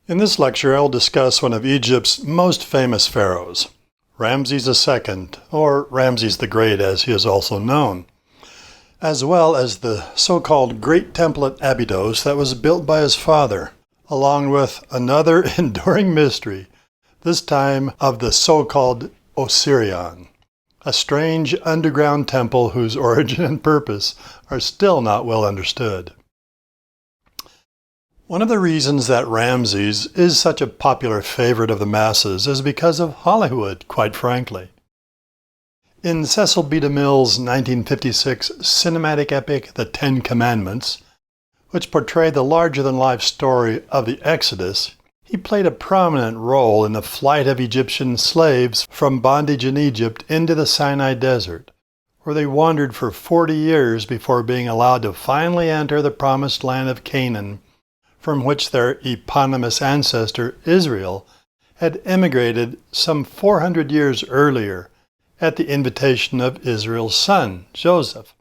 In this lecture, I will discuss one of Egypt's most famous pharaohs, Ramses II, or Ramses the Great as he is also known, as well as the so-called Great Temple at Abydos that was built by his father, along with another enduring mystery, this time of the so-called Osirion, a strange underground temple whose origin and purpose are still not well understood. One of the reasons that Ramses is such a popular favorite of the masses is because of Hollywood, quite frankly. In Cecil B. DeMille's 1956 cinematic epic The Ten Commandments, which portrayed the larger-than-life story of the Exodus, he played a prominent role in the flight of Egyptian slaves from bondage in Egypt into the Sinai Desert, where they wandered for 40 years before being allowed to finally enter the promised land of Canaan, from which their eponymous ancestor, Israel, had emigrated some 400 years earlier at the invitation of Israel's son, Joseph,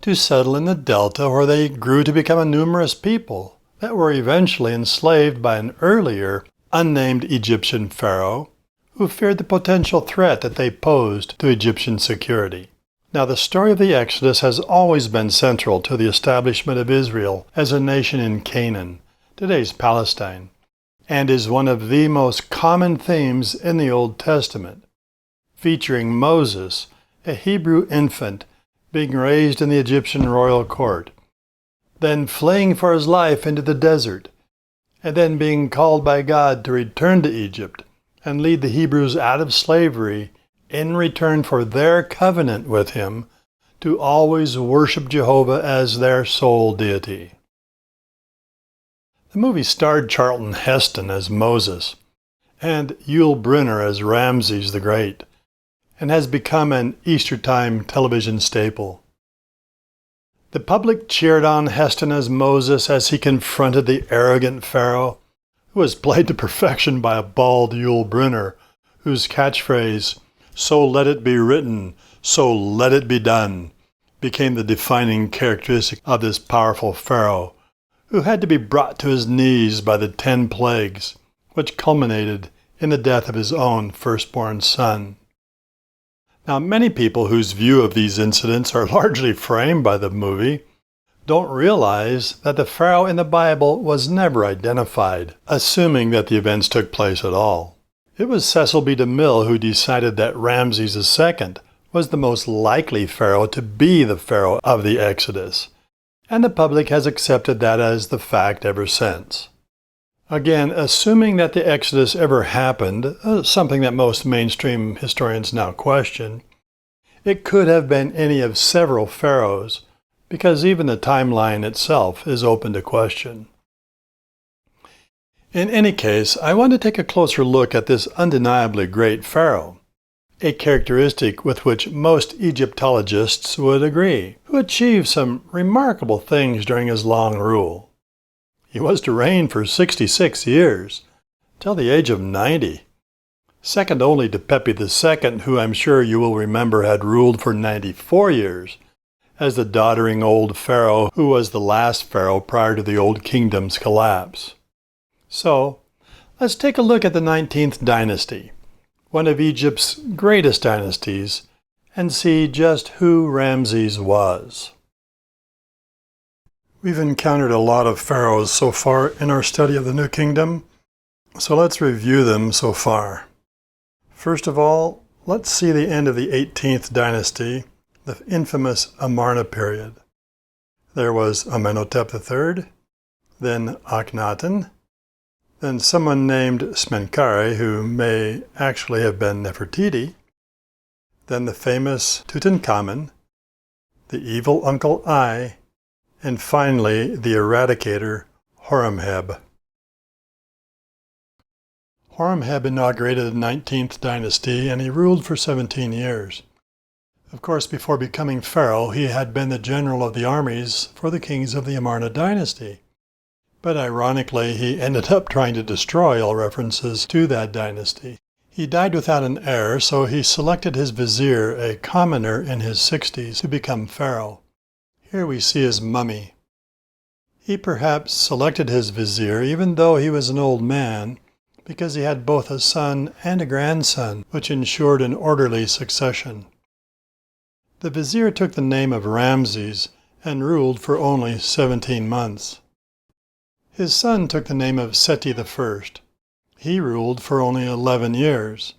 to settle in the delta where they grew to become a numerous people that were eventually enslaved by an earlier, unnamed Egyptian pharaoh who feared the potential threat that they posed to Egyptian security. Now, the story of the Exodus has always been central to the establishment of Israel as a nation in Canaan, today's Palestine, and is one of the most common themes in the Old Testament, featuring Moses, a Hebrew infant, being raised in the Egyptian royal court, then fleeing for his life into the desert, and then being called by God to return to Egypt and lead the Hebrews out of slavery in return for their covenant with him to always worship Jehovah as their sole deity. The movie starred Charlton Heston as Moses and Yul Brynner as Ramses the Great, and has become an Easter-time television staple. The public cheered on Heston as Moses as he confronted the arrogant pharaoh, who was played to perfection by a bald Yul Brynner, whose catchphrase, "So let it be written, so let it be done," became the defining characteristic of this powerful pharaoh, who had to be brought to his knees by the 10 plagues, which culminated in the death of his own firstborn son. Now, many people whose view of these incidents are largely framed by the movie don't realize that the pharaoh in the Bible was never identified, assuming that the events took place at all. It was Cecil B. DeMille who decided that Ramses II was the most likely pharaoh to be the pharaoh of the Exodus, and the public has accepted that as the fact ever since. Again, assuming that the Exodus ever happened, something that most mainstream historians now question, it could have been any of several pharaohs, because even the timeline itself is open to question. In any case, I want to take a closer look at this undeniably great pharaoh, a characteristic with which most Egyptologists would agree, who achieved some remarkable things during his long rule. He was to reign for 66 years, till the age of 90, second only to Pepi II, who I'm sure you will remember had ruled for 94 years, as the doddering old pharaoh who was the last pharaoh prior to the Old Kingdom's collapse. So, let's take a look at the 19th dynasty, one of Egypt's greatest dynasties, and see just who Ramses was. We've encountered a lot of pharaohs so far in our study of the New Kingdom, so let's review them so far. First of all, let's see the end of the 18th dynasty, the infamous Amarna period. There was Amenhotep III, then Akhenaten, then someone named Smenkhare, who may actually have been Nefertiti, then the famous Tutankhamun, the evil Uncle Ai, and finally the eradicator Horemheb. Horemheb inaugurated the 19th dynasty, and he ruled for 17 years. Of course, before becoming pharaoh, he had been the general of the armies for the kings of the Amarna dynasty. But ironically, he ended up trying to destroy all references to that dynasty. He died without an heir, so he selected his vizier, a commoner in his 60s, to become pharaoh. Here we see his mummy. He perhaps selected his vizier even though he was an old man, because he had both a son and a grandson, which ensured an orderly succession. The vizier took the name of Ramses and ruled for only 17 months. His son took the name of Seti I. He ruled for only 11 years.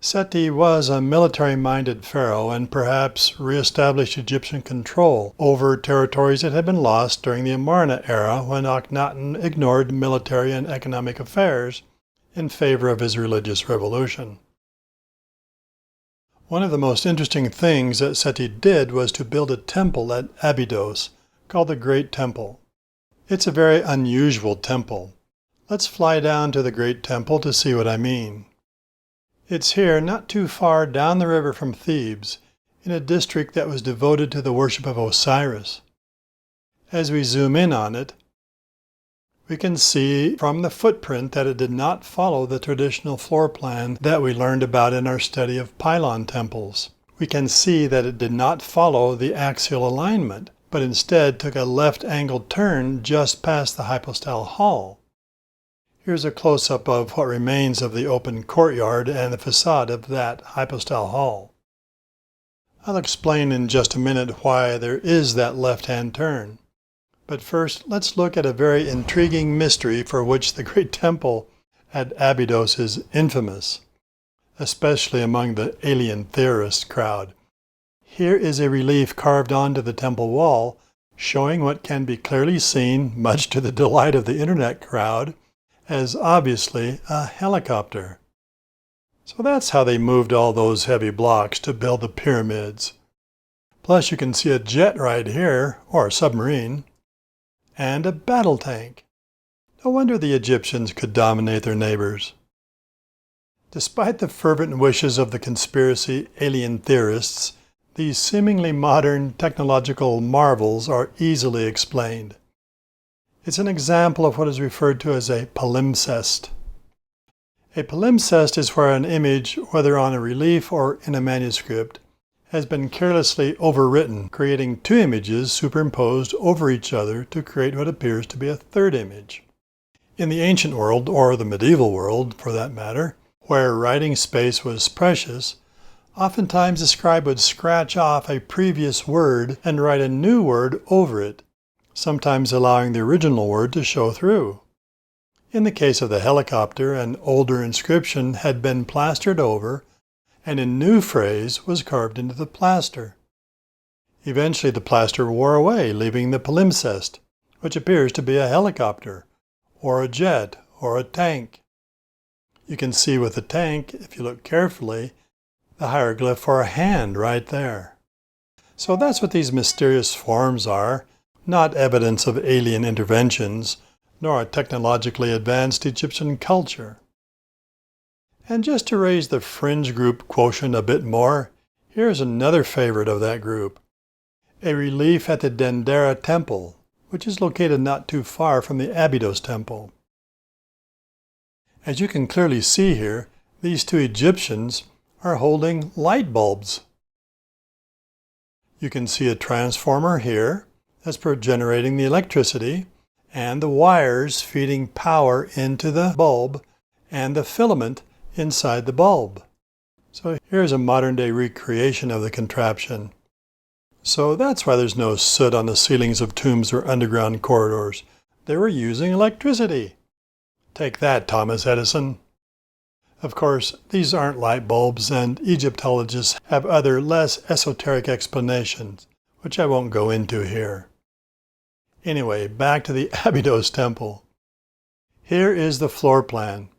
Seti was a military-minded pharaoh and perhaps re-established Egyptian control over territories that had been lost during the Amarna era when Akhenaten ignored military and economic affairs in favor of his religious revolution. One of the most interesting things that Seti did was to build a temple at Abydos called the Great Temple. It's a very unusual temple. Let's fly down to the Great Temple to see what I mean. It's here not too far down the river from Thebes, in a district that was devoted to the worship of Osiris. As we zoom in on it, we can see from the footprint that it did not follow the traditional floor plan that we learned about in our study of pylon temples. We can see that it did not follow the axial alignment, but instead took a left-angled turn just past the hypostyle hall. Here's a close-up of what remains of the open courtyard and the facade of that hypostyle hall. I'll explain in just a minute why there is that left-hand turn. But first, let's look at a very intriguing mystery for which the Great Temple at Abydos is infamous, especially among the alien theorist crowd. Here is a relief carved onto the temple wall showing what can be clearly seen, much to the delight of the internet crowd, as obviously a helicopter. So that's how they moved all those heavy blocks to build the pyramids. Plus you can see a jet right here, or a submarine, and a battle tank. No wonder the Egyptians could dominate their neighbors. Despite the fervent wishes of the conspiracy alien theorists, these seemingly modern technological marvels are easily explained. It's an example of what is referred to as a palimpsest. A palimpsest is where an image, whether on a relief or in a manuscript, has been carelessly overwritten, creating two images superimposed over each other to create what appears to be a third image. In the ancient world, or the medieval world for that matter, where writing space was precious, oftentimes the scribe would scratch off a previous word and write a new word over it, sometimes allowing the original word to show through. In the case of the helicopter, an older inscription had been plastered over, and a new phrase was carved into the plaster. Eventually the plaster wore away, leaving the palimpsest, which appears to be a helicopter, or a jet, or a tank. You can see with the tank, if you look carefully, the hieroglyph for a hand right there. So that's what these mysterious forms are, not evidence of alien interventions, nor a technologically advanced Egyptian culture. And just to raise the fringe group quotient a bit more, here's another favorite of that group, a relief at the Dendera Temple, which is located not too far from the Abydos Temple. As you can clearly see here, these two Egyptians are holding light bulbs. You can see a transformer here that's for generating the electricity, and the wires feeding power into the bulb, and the filament inside the bulb. So here's a modern-day recreation of the contraption. So that's why there's no soot on the ceilings of tombs or underground corridors. They were using electricity. Take that, Thomas Edison. Of course, these aren't light bulbs, and Egyptologists have other less esoteric explanations, which I won't go into here. Anyway, back to the Abydos Temple. Here is the floor plan.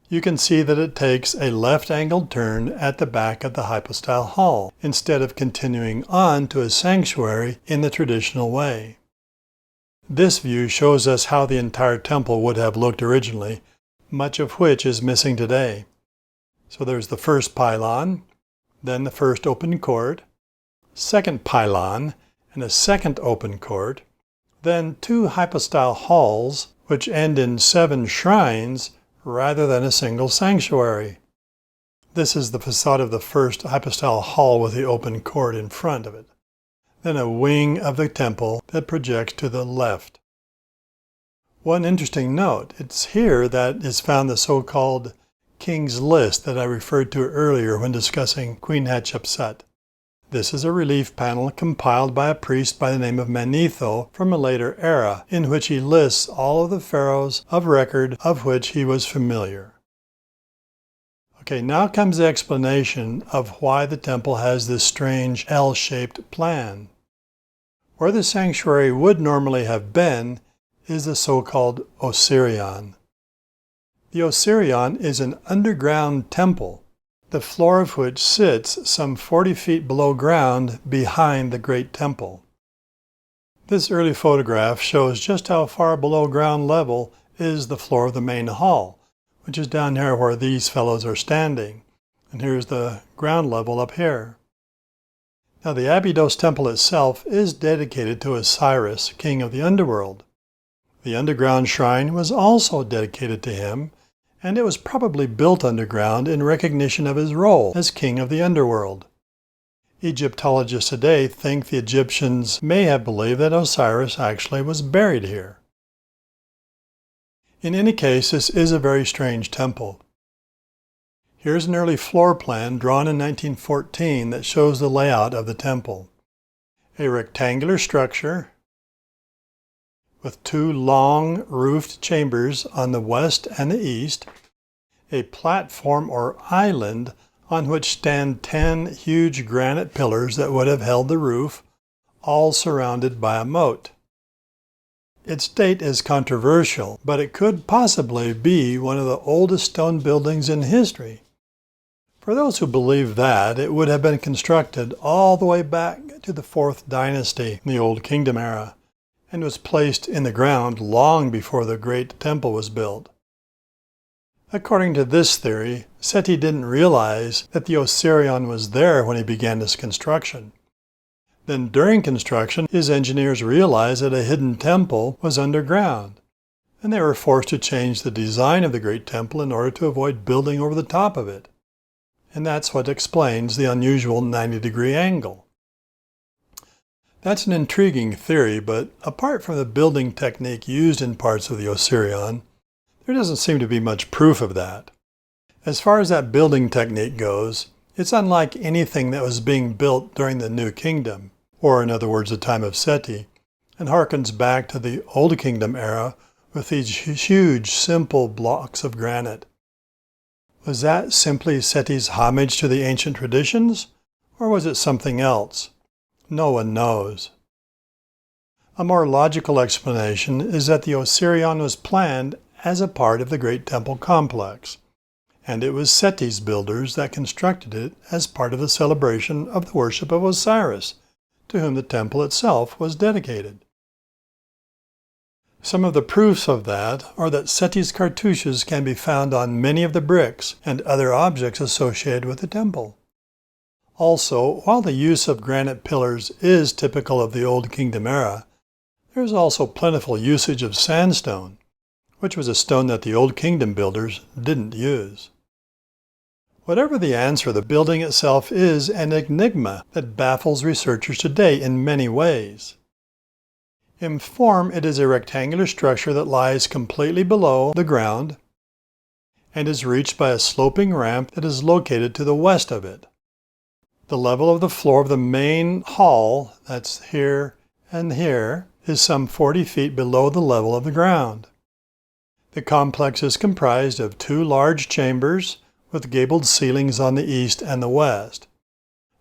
You can see that it takes a left-angled turn at the back of the hypostyle hall, instead of continuing on to a sanctuary in the traditional way. This view shows us how the entire temple would have looked originally, much of which is missing today. So there's the first pylon, then the first open court, second pylon, and a second open court, then two hypostyle halls, which end in 7 shrines rather than a single sanctuary. This is the facade of the first hypostyle hall with the open court in front of it. Then a wing of the temple that projects to the left. One interesting note, it's here that is found the so-called King's List that I referred to earlier when discussing Queen Hatshepsut. This is a relief panel compiled by a priest by the name of Manetho from a later era, in which he lists all of the pharaohs of record of which he was familiar. Okay, now comes the explanation of why the temple has this strange L-shaped plan. Where the sanctuary would normally have been is the so-called Osirion. The Osirion is an underground temple, the floor of which sits some 40 feet below ground behind the Great Temple. This early photograph shows just how far below ground level is the floor of the main hall, which is down here where these fellows are standing. And here's the ground level up here. Now the Abydos temple itself is dedicated to Osiris, king of the underworld. The underground shrine was also dedicated to him, and it was probably built underground in recognition of his role as king of the underworld. Egyptologists today think the Egyptians may have believed that Osiris actually was buried here. In any case, this is a very strange temple. Here's an early floor plan drawn in 1914 that shows the layout of the temple. A rectangular structure with two long roofed chambers on the west and the east, a platform or island on which stand 10 huge granite pillars that would have held the roof, all surrounded by a moat. Its date is controversial, but it could possibly be one of the oldest stone buildings in history. For those who believe that, it would have been constructed all the way back to the 4th Dynasty, the Old Kingdom era, and was placed in the ground long before the Great Temple was built. According to this theory, Seti didn't realize that the Osirion was there when he began this construction. Then during construction, his engineers realized that a hidden temple was underground, and they were forced to change the design of the Great Temple in order to avoid building over the top of it. And that's what explains the unusual 90-degree angle. That's an intriguing theory, but apart from the building technique used in parts of the Osirion, there doesn't seem to be much proof of that. As far as that building technique goes, it's unlike anything that was being built during the New Kingdom, or in other words, the time of Seti, and harkens back to the Old Kingdom era with these huge, simple blocks of granite. Was that simply Seti's homage to the ancient traditions, or was it something else? No one knows. A more logical explanation is that the Osirion was planned as a part of the Great Temple complex, and it was Seti's builders that constructed it as part of the celebration of the worship of Osiris, to whom the temple itself was dedicated. Some of the proofs of that are that Seti's cartouches can be found on many of the bricks and other objects associated with the temple. Also, while the use of granite pillars is typical of the Old Kingdom era, there is also plentiful usage of sandstone, which was a stone that the Old Kingdom builders didn't use. Whatever the answer, the building itself is an enigma that baffles researchers today in many ways. In form, it is a rectangular structure that lies completely below the ground and is reached by a sloping ramp that is located to the west of it. The level of the floor of the main hall, that's here and here, is some 40 feet below the level of the ground. The complex is comprised of 2 large chambers with gabled ceilings on the east and the west.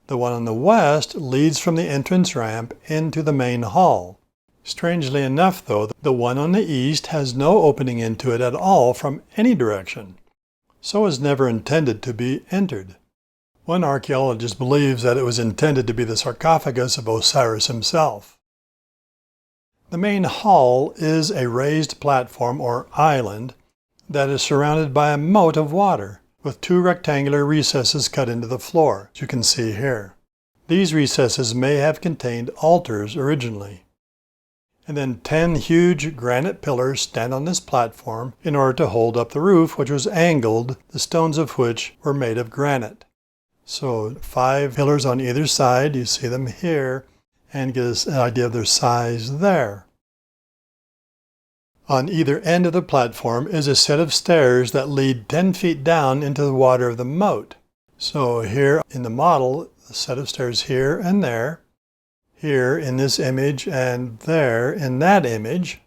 The one on the west leads from the entrance ramp into the main hall. Strangely enough, though, the one on the east has no opening into it at all from any direction, so was never intended to be entered. One archaeologist believes that it was intended to be the sarcophagus of Osiris himself. The main hall is a raised platform or island that is surrounded by a moat of water with 2 rectangular recesses cut into the floor, as you can see here. These recesses may have contained altars originally. And then 10 huge granite pillars stand on this platform in order to hold up the roof, which was angled, the stones of which were made of granite. So 5 pillars on either side, you see them here, and get an idea of their size there. On either end of the platform is a set of stairs that lead 10 feet down into the water of the moat. So here in the model, a set of stairs here and there, here in this image and there in that image,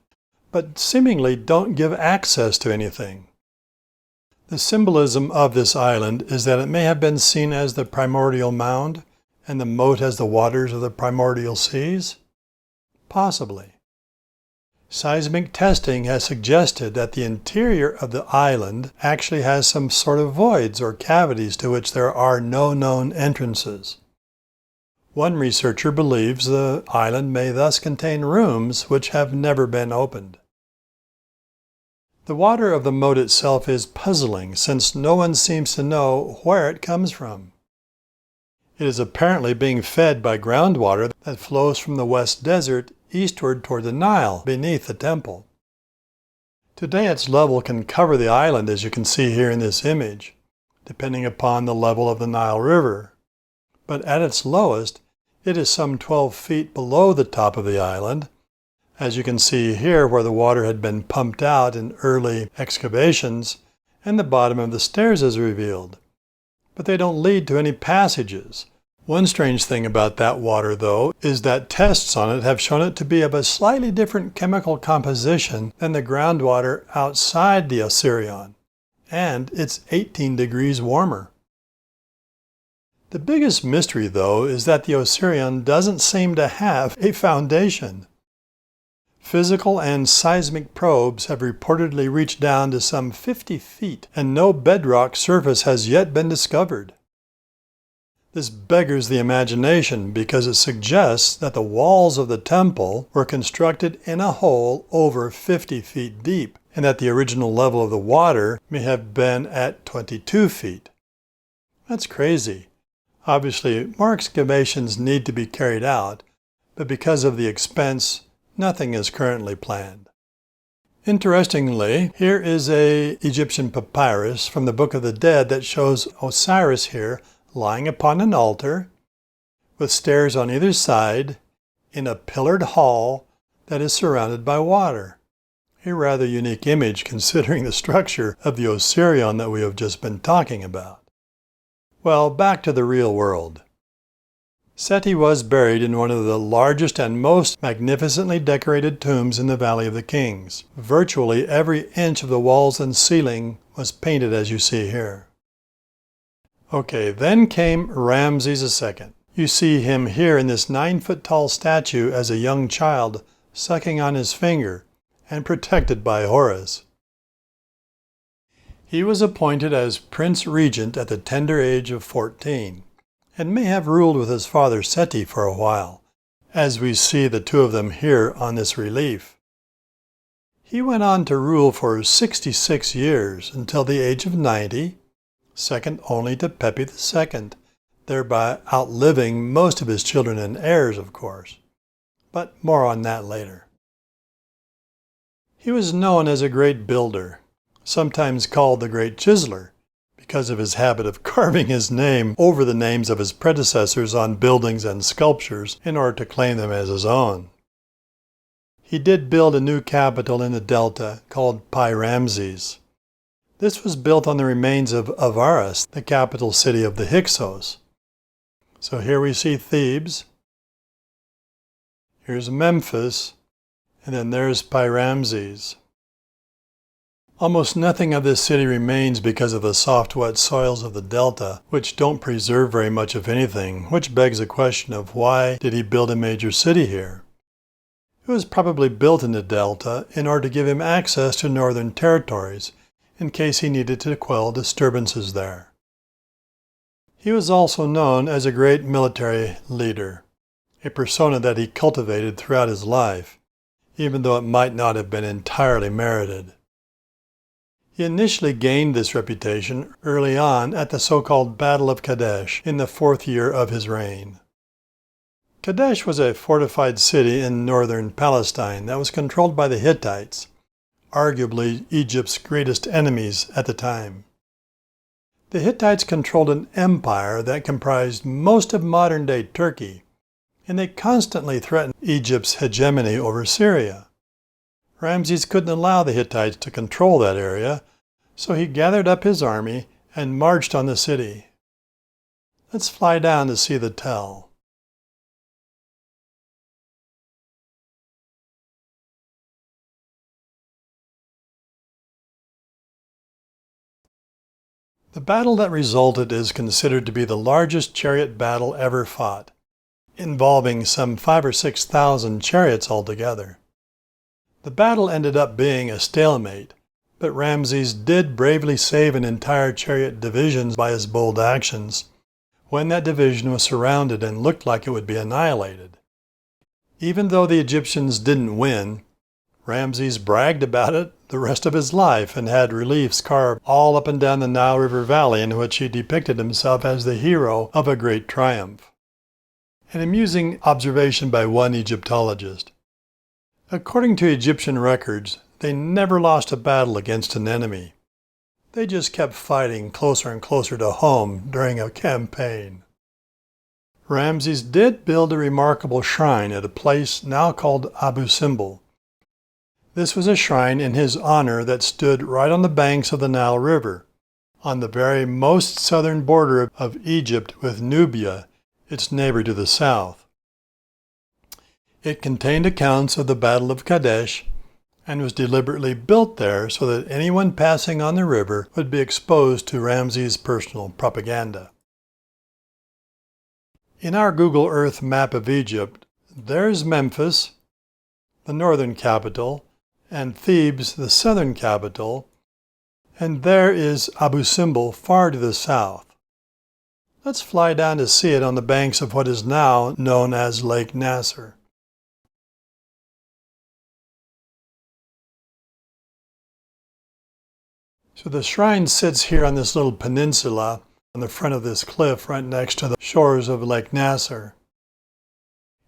but seemingly don't give access to anything. The symbolism of this island is that it may have been seen as the primordial mound and the moat as the waters of the primordial seas? Possibly. Seismic testing has suggested that the interior of the island actually has some sort of voids or cavities to which there are no known entrances. One researcher believes the island may thus contain rooms which have never been opened. The water of the moat itself is puzzling since no one seems to know where it comes from. It is apparently being fed by groundwater that flows from the West Desert eastward toward the Nile beneath the temple. Today its level can cover the island, as you can see here in this image, depending upon the level of the Nile River. But at its lowest, it is some 12 feet below the top of the island, as you can see here where the water had been pumped out in early excavations, and the bottom of the stairs is revealed. But they don't lead to any passages. One strange thing about that water, though, is that tests on it have shown it to be of a slightly different chemical composition than the groundwater outside the Osirion, and it's 18 degrees warmer. The biggest mystery, though, is that the Osirion doesn't seem to have a foundation. Physical and seismic probes have reportedly reached down to some 50 feet, and no bedrock surface has yet been discovered. This beggars the imagination because it suggests that the walls of the temple were constructed in a hole over 50 feet deep, and that the original level of the water may have been at 22 feet. That's crazy. Obviously, more excavations need to be carried out, but because of the expense, nothing is currently planned. Interestingly, here is an Egyptian papyrus from the Book of the Dead that shows Osiris here lying upon an altar with stairs on either side in a pillared hall that is surrounded by water. A rather unique image considering the structure of the Osirion that we have just been talking about. Well, back to the real world. Seti was buried in one of the largest and most magnificently decorated tombs in the Valley of the Kings. Virtually every inch of the walls and ceiling was painted as you see here. Okay, then came Ramses II. You see him here in this 9-foot-tall statue as a young child sucking on his finger and protected by Horus. He was appointed as Prince Regent at the tender age of 14. And may have ruled with his father Seti for a while, as we see the two of them here on this relief. He went on to rule for 66 years until the age of 90, second only to Pepi II, thereby outliving most of his children and heirs, of course. But more on that later. He was known as a great builder, sometimes called the Great Chiseler, because of his habit of carving his name over the names of his predecessors on buildings and sculptures in order to claim them as his own. He did build a new capital in the Delta called Pi Ramses. This was built on the remains of Avaris, the capital city of the Hyksos. So here we see Thebes, here's Memphis, and then there's Pi Ramses. Almost nothing of this city remains because of the soft, wet soils of the delta, which don't preserve very much of anything, which begs the question of why did he build a major city here? It was probably built in the delta in order to give him access to northern territories, in case he needed to quell disturbances there. He was also known as a great military leader, a persona that he cultivated throughout his life, even though it might not have been entirely merited. He initially gained this reputation early on at the so-called Battle of Kadesh in the 4th year of his reign. Kadesh was a fortified city in northern Palestine that was controlled by the Hittites, arguably Egypt's greatest enemies at the time. The Hittites controlled an empire that comprised most of modern-day Turkey, and they constantly threatened Egypt's hegemony over Syria. Ramses couldn't allow the Hittites to control that area, so he gathered up his army and marched on the city. Let's fly down to see the tell. The battle that resulted is considered to be the largest chariot battle ever fought, involving some 5,000 or 6,000 chariots altogether. The battle ended up being a stalemate, but Ramses did bravely save an entire chariot division by his bold actions, when that division was surrounded and looked like it would be annihilated. Even though the Egyptians didn't win, Ramses bragged about it the rest of his life and had reliefs carved all up and down the Nile River Valley in which he depicted himself as the hero of a great triumph. An amusing observation by one Egyptologist. According to Egyptian records, they never lost a battle against an enemy. They just kept fighting closer and closer to home during a campaign. Ramses did build a remarkable shrine at a place now called Abu Simbel. This was a shrine in his honor that stood right on the banks of the Nile River, on the very most southern border of Egypt with Nubia, its neighbor to the south. It contained accounts of the Battle of Kadesh and was deliberately built there so that anyone passing on the river would be exposed to Ramses' personal propaganda. In our Google Earth map of Egypt, there's Memphis, the northern capital, and Thebes, the southern capital, and there is Abu Simbel far to the south. Let's fly down to see it on the banks of what is now known as Lake Nasser. So the shrine sits here on this little peninsula on the front of this cliff right next to the shores of Lake Nasser.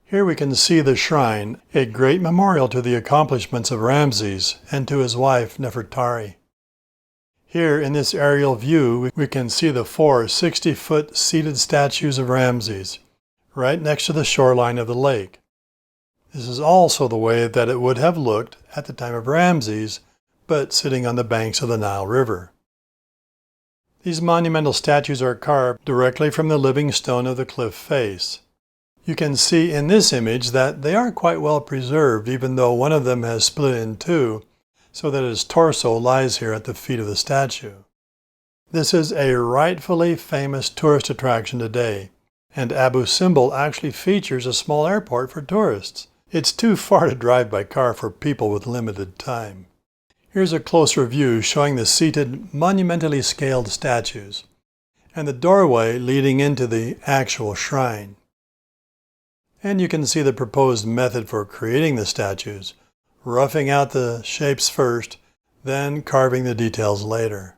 Here we can see the shrine, a great memorial to the accomplishments of Ramses and to his wife Nefertari. Here in this aerial view we can see the 4 60-foot seated statues of Ramses, right next to the shoreline of the lake. This is also the way that it would have looked at the time of Ramses, but sitting on the banks of the Nile River. These monumental statues are carved directly from the living stone of the cliff face. You can see in this image that they are quite well preserved, even though one of them has split in two, so that his torso lies here at the feet of the statue. This is a rightfully famous tourist attraction today, and Abu Simbel actually features a small airport for tourists. It's too far to drive by car for people with limited time. Here's a closer view showing the seated, monumentally scaled statues, and the doorway leading into the actual shrine. And you can see the proposed method for creating the statues, roughing out the shapes first, then carving the details later.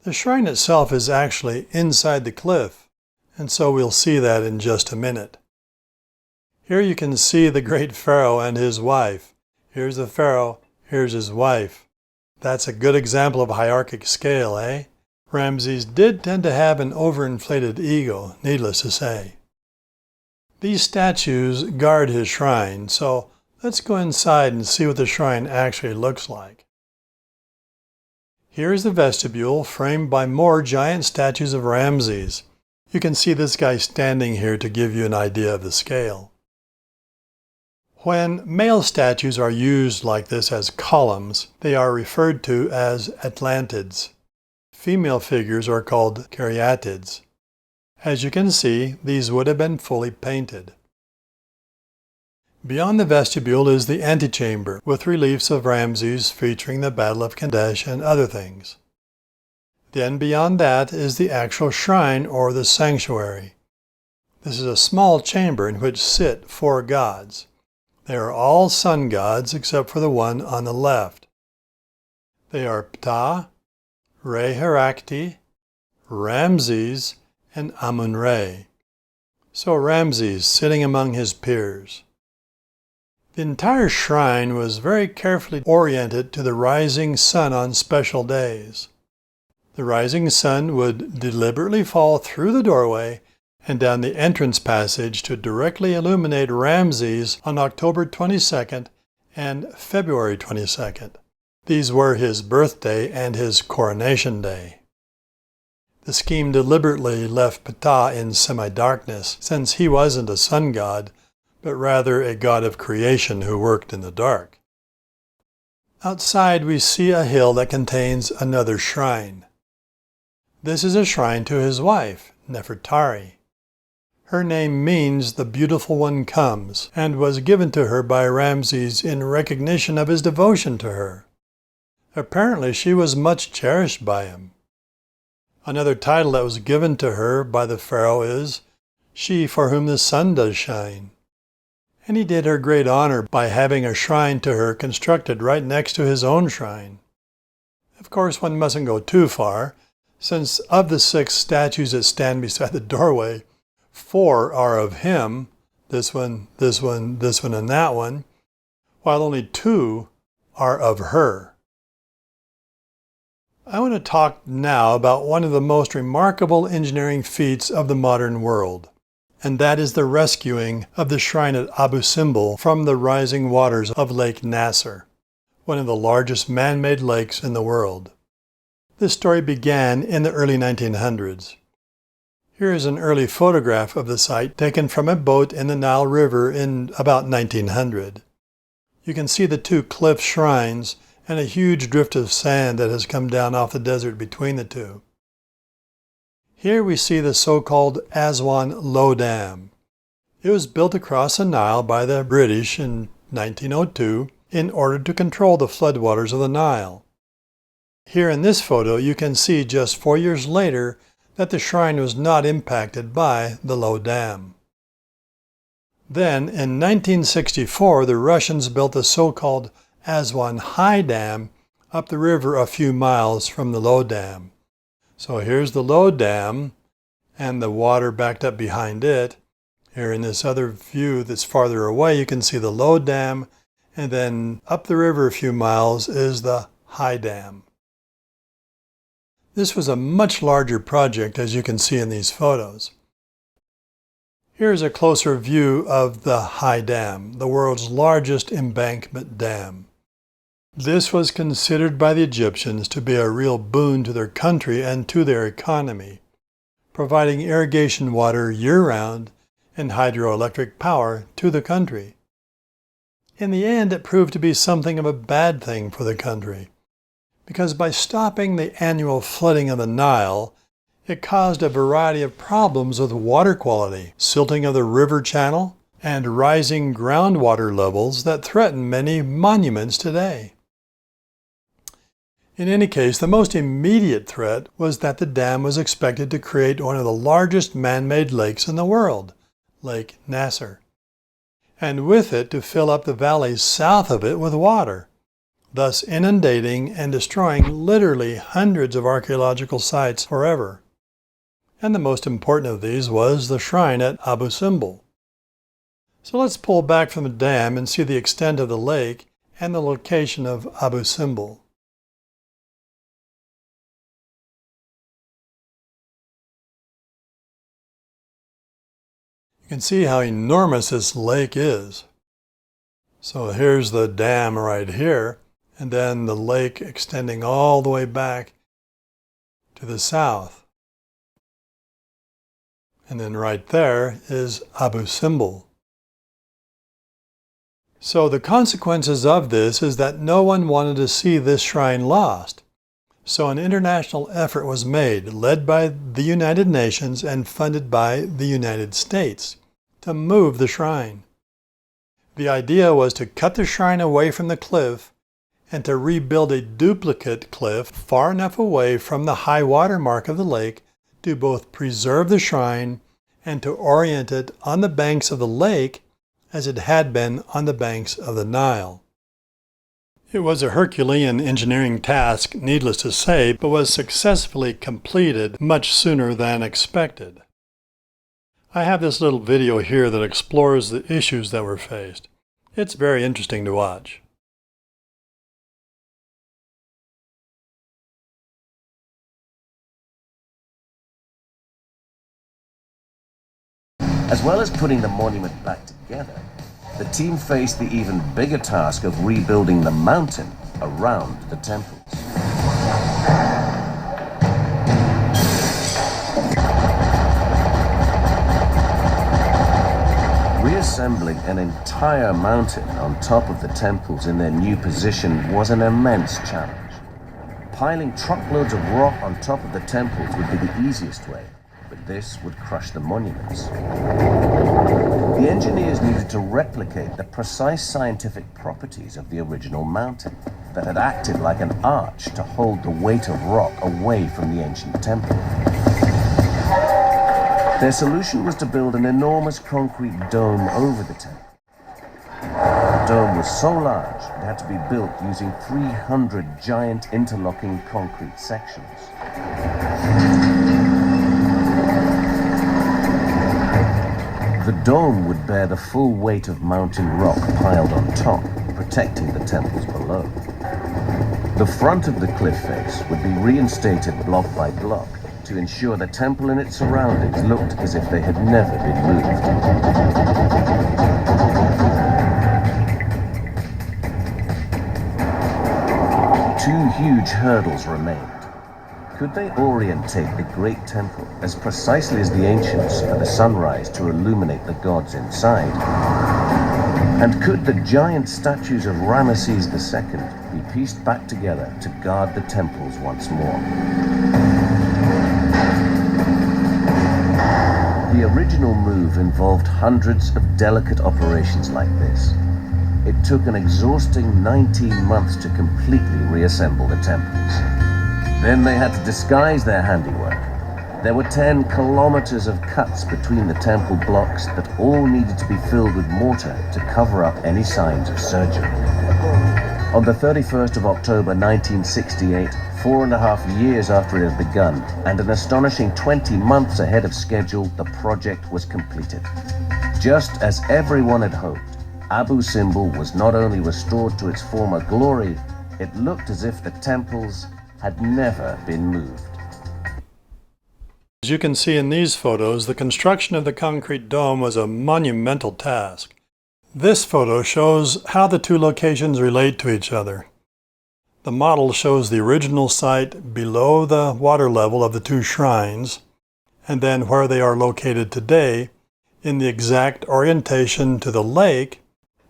The shrine itself is actually inside the cliff, and so we'll see that in just a minute. Here you can see the great pharaoh and his wife. Here's the pharaoh, here's his wife. That's a good example of hierarchic scale, eh? Ramses did tend to have an overinflated ego, needless to say. These statues guard his shrine, so let's go inside and see what the shrine actually looks like. Here is the vestibule, framed by more giant statues of Ramses. You can see this guy standing here to give you an idea of the scale. When male statues are used like this as columns, they are referred to as Atlantids. Female figures are called Caryatids. As you can see, these would have been fully painted. Beyond the vestibule is the antechamber, with reliefs of Ramses featuring the Battle of Kadesh and other things. Then beyond that is the actual shrine or the sanctuary. This is a small chamber in which sit 4 gods. They are all sun gods except for the one on the left. They are Ptah, Re-Herakti, Ramses, and Amun-Re. So Ramses sitting among his peers. The entire shrine was very carefully oriented to the rising sun on special days. The rising sun would deliberately fall through the doorway and down the entrance passage to directly illuminate Ramses on October 22nd and February 22nd. These were his birthday and his coronation day. The scheme deliberately left Ptah in semi-darkness, since he wasn't a sun god, but rather a god of creation who worked in the dark. Outside we see a hill that contains another shrine. This is a shrine to his wife, Nefertari. Her name means the beautiful one comes, and was given to her by Ramses in recognition of his devotion to her. Apparently she was much cherished by him. Another title that was given to her by the pharaoh is, "She for whom the sun does shine." And he did her great honor by having a shrine to her constructed right next to his own shrine. Of course, one mustn't go too far, since of the 6 statues that stand beside the doorway, 4 are of him, this one, this one, this one, and that one, while only 2 are of her. I want to talk now about one of the most remarkable engineering feats of the modern world, and that is the rescuing of the shrine at Abu Simbel from the rising waters of Lake Nasser, one of the largest man-made lakes in the world. This story began in the early 1900s. Here is an early photograph of the site taken from a boat in the Nile River in about 1900. You can see the 2 cliff shrines and a huge drift of sand that has come down off the desert between the 2. Here we see the so-called Aswan Low Dam. It was built across the Nile by the British in 1902 in order to control the floodwaters of the Nile. Here in this photo you can see just 4 years later that the shrine was not impacted by the low dam. Then, in 1964, the Russians built the so-called Aswan High Dam up the river a few miles from the low dam. So here's the low dam, and the water backed up behind it. Here in this other view that's farther away, you can see the low dam, and then up the river a few miles is the high dam. This was a much larger project, as you can see in these photos. Here's a closer view of the high dam, the world's largest embankment dam. This was considered by the Egyptians to be a real boon to their country and to their economy, providing irrigation water year-round and hydroelectric power to the country. In the end, it proved to be something of a bad thing for the country, because by stopping the annual flooding of the Nile, it caused a variety of problems with water quality, silting of the river channel, and rising groundwater levels that threaten many monuments today. In any case, the most immediate threat was that the dam was expected to create one of the largest man-made lakes in the world, Lake Nasser, and with it to fill up the valleys south of it with water, thus inundating and destroying literally hundreds of archaeological sites forever. And the most important of these was the shrine at Abu Simbel. So let's pull back from the dam and see the extent of the lake and the location of Abu Simbel. You can see how enormous this lake is. So here's the dam right here, and then the lake extending all the way back to the south. And then right there is Abu Simbel. So the consequences of this is that no one wanted to see this shrine lost. So an international effort was made, led by the United Nations and funded by the United States, to move the shrine. The idea was to cut the shrine away from the cliff and to rebuild a duplicate cliff far enough away from the high water mark of the lake to both preserve the shrine and to orient it on the banks of the lake as it had been on the banks of the Nile. It was a Herculean engineering task, needless to say, but was successfully completed much sooner than expected. I have this little video here that explores the issues that were faced. It's very interesting to watch. As well as putting the monument back together, the team faced the even bigger task of rebuilding the mountain around the temples. Reassembling an entire mountain on top of the temples in their new position was an immense challenge. Piling truckloads of rock on top of the temples would be the easiest way, but this would crush the monuments. The engineers needed to replicate the precise scientific properties of the original mountain that had acted like an arch to hold the weight of rock away from the ancient temple. Their solution was to build an enormous concrete dome over the temple. The dome was so large it had to be built using 300 giant interlocking concrete sections. The dome would bear the full weight of mountain rock piled on top, protecting the temples below. The front of the cliff face would be reinstated block by block to ensure the temple and its surroundings looked as if they had never been moved. Two huge hurdles remained. Could they orientate the Great Temple as precisely as the ancients for the sunrise to illuminate the gods inside? And could the giant statues of Rameses II be pieced back together to guard the temples once more? The original move involved hundreds of delicate operations like this. It took an exhausting 19 months to completely reassemble the temples. Then they had to disguise their handiwork. There were 10 kilometers of cuts between the temple blocks that all needed to be filled with mortar to cover up any signs of surgery. On the 31st of October 1968, 4.5 years after it had begun, and an astonishing 20 months ahead of schedule, the project was completed. Just as everyone had hoped, Abu Simbel was not only restored to its former glory, it looked as if the temples had never been moved. As you can see in these photos, the construction of the concrete dome was a monumental task. This photo shows how the two locations relate to each other. The model shows the original site below the water level of the two shrines, and then where they are located today in the exact orientation to the lake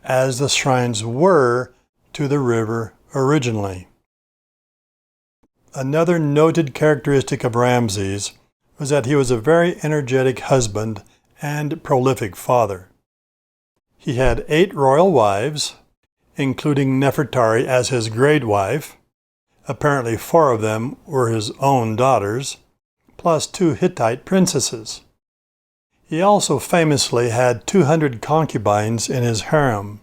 as the shrines were to the river originally. Another noted characteristic of Ramses was that he was a very energetic husband and prolific father. He had 8 royal wives, including Nefertari as his grade wife. Apparently 4 of them were his own daughters, plus 2 Hittite princesses. He also famously had 200 concubines in his harem.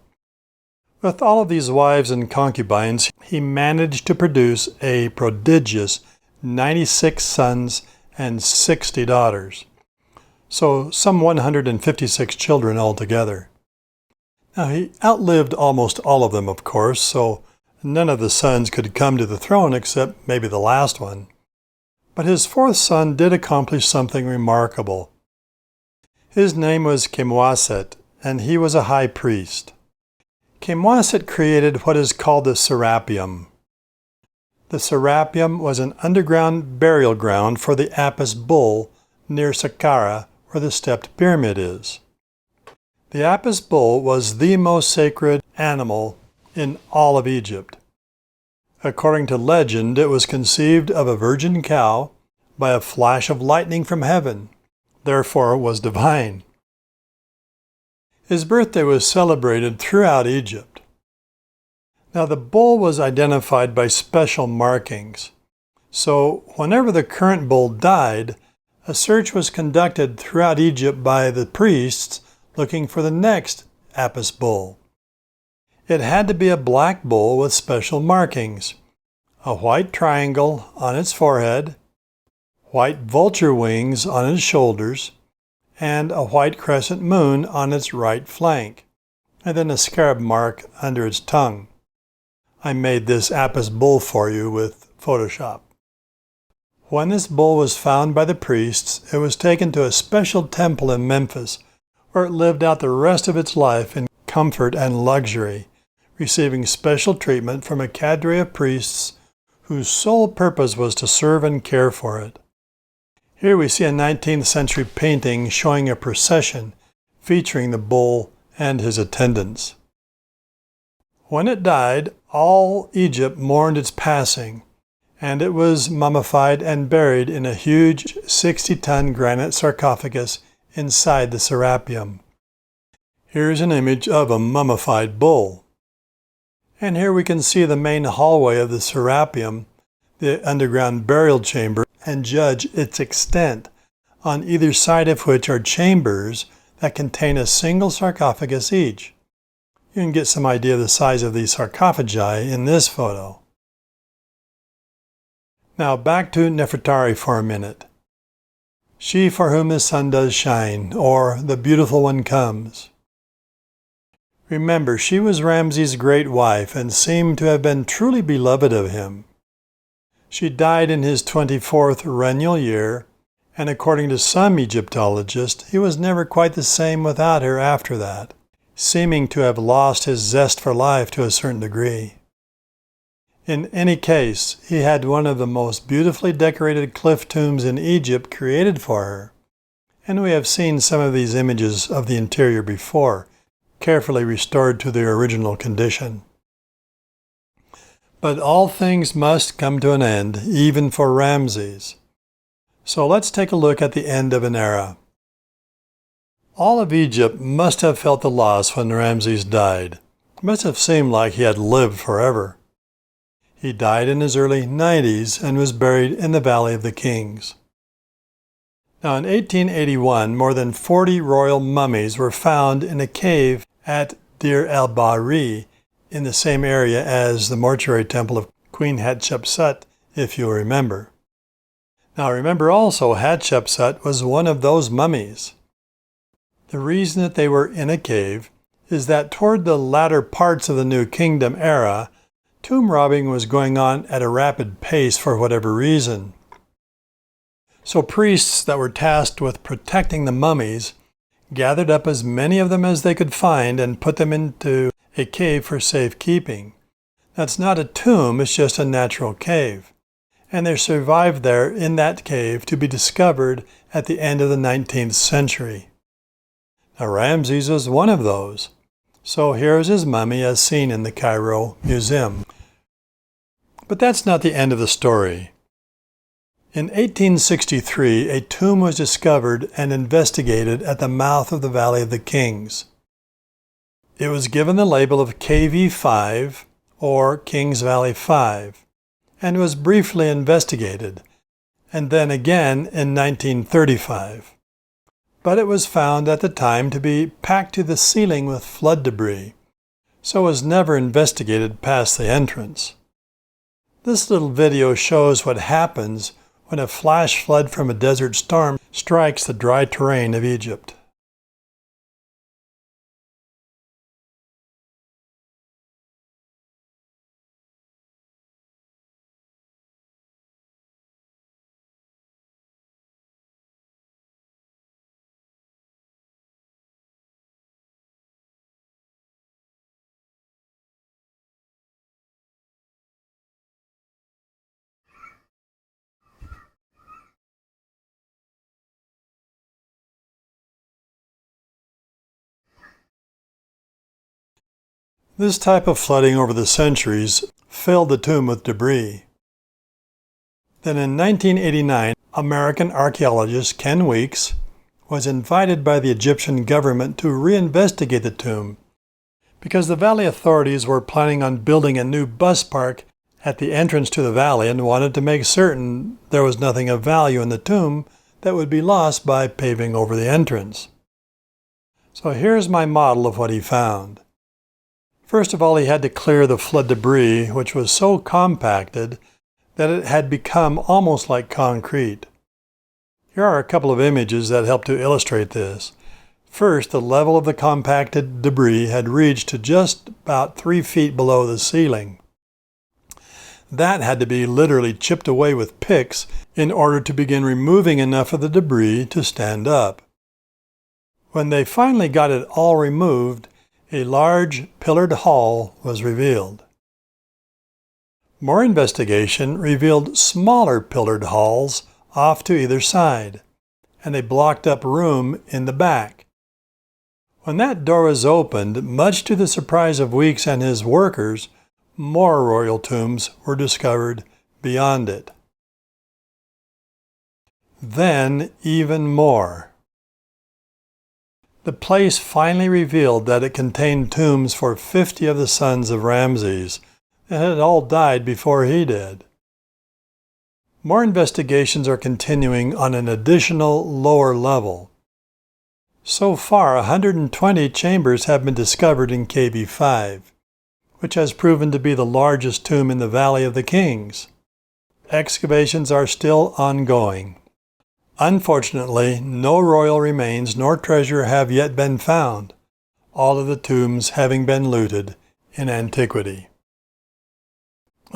With all of these wives and concubines, he managed to produce a prodigious 96 sons and 60 daughters, so some 156 children altogether. Now, he outlived almost all of them, of course, so none of the sons could come to the throne except maybe the last one. But his 4th son did accomplish something remarkable. His name was Kemwaset, and he was a high priest. Kemwaset created what is called the Serapeum. The Serapeum was an underground burial ground for the Apis bull near Saqqara, where the stepped pyramid is. The Apis bull was the most sacred animal in all of Egypt. According to legend, it was conceived of a virgin cow by a flash of lightning from heaven, therefore was divine. His birthday was celebrated throughout Egypt. Now, the bull was identified by special markings, so whenever the current bull died, a search was conducted throughout Egypt by the priests looking for the next Apis bull. It had to be a black bull with special markings, a white triangle on its forehead, white vulture wings on its shoulders, and a white crescent moon on its right flank, and then a scarab mark under its tongue. I made this Apis bull for you with Photoshop. When this bull was found by the priests, it was taken to a special temple in Memphis, where it lived out the rest of its life in comfort and luxury, receiving special treatment from a cadre of priests whose sole purpose was to serve and care for it. Here we see a 19th century painting showing a procession featuring the bull and his attendants. When it died, all Egypt mourned its passing, and it was mummified and buried in a huge 60-ton granite sarcophagus inside the Serapeum. Here's an image of a mummified bull. And here we can see the main hallway of the Serapeum, the underground burial chamber, and judge its extent, on either side of which are chambers that contain a single sarcophagus each. You can get some idea of the size of these sarcophagi in this photo. Now back to Nefertari for a minute. She for whom the sun does shine, or the beautiful one comes. Remember, she was Ramses' great wife and seemed to have been truly beloved of him. She died in his 24th regnal year, and according to some Egyptologists, he was never quite the same without her after that, seeming to have lost his zest for life to a certain degree. In any case, he had one of the most beautifully decorated cliff tombs in Egypt created for her, and we have seen some of these images of the interior before, carefully restored to their original condition. But all things must come to an end, even for Ramses. So let's take a look at the end of an era. All of Egypt must have felt the loss when Ramses died. It must have seemed like he had lived forever. He died in his early 90s and was buried in the Valley of the Kings. Now in 1881, more than 40 royal mummies were found in a cave at Deir el-Bahri, in the same area as the mortuary temple of Queen Hatshepsut, if you'll remember. Now remember also, Hatshepsut was one of those mummies. The reason that they were in a cave is that toward the latter parts of the New Kingdom era, tomb robbing was going on at a rapid pace for whatever reason. So priests that were tasked with protecting the mummies gathered up as many of them as they could find and put them into a cave for safekeeping. That's not a tomb, it's just a natural cave. And they survived there in that cave to be discovered at the end of the 19th century. Now Ramses was one of those. So here's his mummy as seen in the Cairo Museum. But that's not the end of the story. In 1863, a tomb was discovered and investigated at the mouth of the Valley of the Kings. It was given the label of KV5, or Kings Valley 5, and was briefly investigated, and then again in 1935. But it was found at the time to be packed to the ceiling with flood debris, so was never investigated past the entrance. This little video shows what happens when a flash flood from a desert storm strikes the dry terrain of Egypt. This type of flooding over the centuries filled the tomb with debris. Then in 1989, American archaeologist Ken Weeks was invited by the Egyptian government to reinvestigate the tomb because the valley authorities were planning on building a new bus park at the entrance to the valley and wanted to make certain there was nothing of value in the tomb that would be lost by paving over the entrance. So here's my model of what he found. First of all, he had to clear the flood debris, which was so compacted that it had become almost like concrete. Here are a couple of images that help to illustrate this. First, the level of the compacted debris had reached to just about 3 feet below the ceiling. That had to be literally chipped away with picks in order to begin removing enough of the debris to stand up. When they finally got it all removed, A large pillared hall was revealed. More investigation revealed smaller pillared halls off to either side, and a blocked-up room in the back. When that door was opened, much to the surprise of Weeks and his workers, more royal tombs were discovered beyond it. Then even more. The place finally revealed that it contained tombs for 50 of the sons of Ramses that had all died before he did. More investigations are continuing on an additional lower level. So far, 120 chambers have been discovered in KB5, which has proven to be the largest tomb in the Valley of the Kings. Excavations are still ongoing. Unfortunately, no royal remains nor treasure have yet been found, all of the tombs having been looted in antiquity.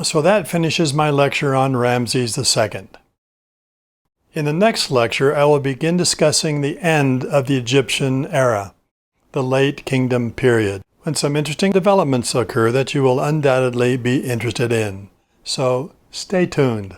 So that finishes my lecture on Ramses II. In the next lecture, I will begin discussing the end of the Egyptian era, the Late Kingdom period, when some interesting developments occur that you will undoubtedly be interested in. So stay tuned.